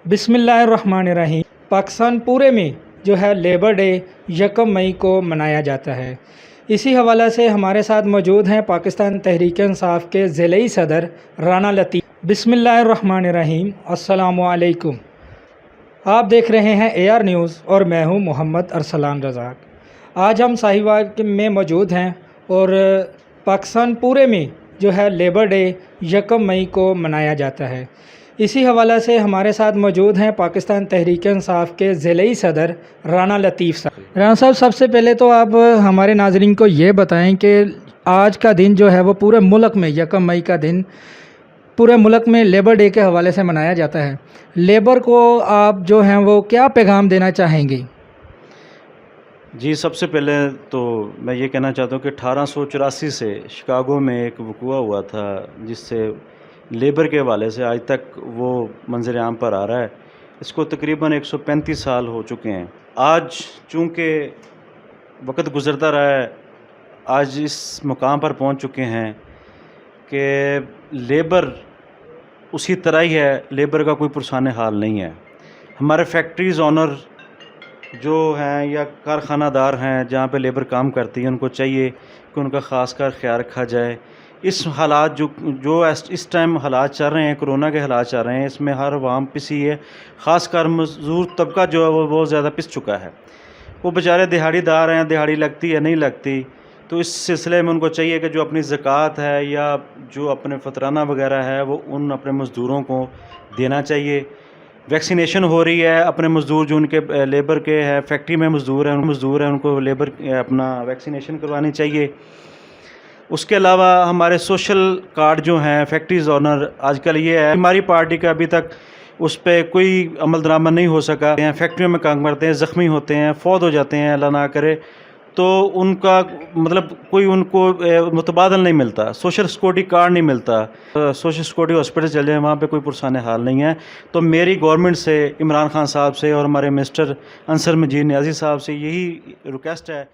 बिस्मिल्लाहिर्रहमानिर्रहीम। पाकिस्तान पूरे में जो है लेबर डे 1 मई को मनाया जाता है। इसी हवाले से हमारे साथ मौजूद हैं पाकिस्तान तहरीक-ए-इंसाफ के ज़िलई सदर राना लतीफ़। बिस्मिल्लाहिर्रहमानिर्रहीम। अस्सलामुअलैकुम। आप देख रहे हैं AR न्यूज़ और मैं हूं मोहम्मद अरसलान रज़ाक। आज हम साहिवाल में मौजूद हैं और पाकिस्तान पूरे में जो है लेबर डे 1 मई को मनाया जाता है। इसी हवाले से हमारे साथ मौजूद हैं पाकिस्तान तहरीक-ए-इंसाफ के ज़िलई सदर राना लतीफ़ साहब। राना साहब, सबसे पहले तो आप हमारे नाज़रीन को ये बताएं कि आज का दिन जो है वो पूरे मुल्क में 1 मई का दिन पूरे मुल्क में लेबर डे के हवाले से मनाया जाता है। लेबर को आप जो हैं वो क्या पैगाम देना चाहेंगे? जी, सबसे पहले तो मैं ये कहना चाहता हूँ कि 1884 से शिकागो में एक वक़ूआ हुआ था जिससे लेबर के हवाले से आज तक वो मंजर आम पर आ रहा है। इसको तकरीबन 135 साल हो चुके हैं। आज चूँकि वक्त गुज़रता रहा है, आज इस मुकाम पर पहुँच चुके हैं कि लेबर उसी तरह ही है, लेबर का कोई पुरसाने हाल नहीं है। हमारे फैक्ट्रीज़ ऑनर जो हैं या कारखानादार हैं जहाँ पे लेबर काम करती है, उनको चाहिए कि उनका ख़ास कर ख्याल रखा जाए। इस हालात जो इस टाइम हालात चल रहे हैं, कोरोना के हालात चल रहे हैं, इसमें हर अवाम पिसी है। ख़ास कर मज़दूर तबका जो है वो बहुत ज़्यादा पिस चुका है। वो बेचारे दिहाड़ीदार हैं, दिहाड़ी लगती है नहीं लगती, तो इस सिलसिले में उनको चाहिए कि जो अपनी ज़कात है या जो अपने फतराना वगैरह है वो उन अपने मज़दूरों को देना चाहिए। वैक्सीनेशन हो रही है, अपने मज़दूर जो उनके लेबर के हैं, फैक्ट्री में मज़दूर हैं उनको लेबर अपना वैक्सीनेशन करवानी चाहिए। उसके अलावा हमारे सोशल कार्ड जो हैं फैक्ट्रीज़ ऑनर, आजकल ये है हमारी पार्टी का अभी तक उस पर कोई अमल दरामद नहीं हो सका है। फैक्ट्रियों में काम करते हैं, ज़ख्मी होते हैं, फौत हो जाते हैं, अल्लाह ना करे, तो उनका मतलब कोई उनको मुतबादल नहीं मिलता, सोशल सिक्योरिटी कार्ड नहीं मिलता। सोशल सिक्योरिटी हॉस्पिटल चले जाएँ, वहाँ पे कोई पुरसाने हाल नहीं है। तो मेरी गवर्नमेंट से, इमरान खान साहब से और हमारे मिनिस्टर अंसर मजीद न्याज़ी साहब से यही रिक्वेस्ट है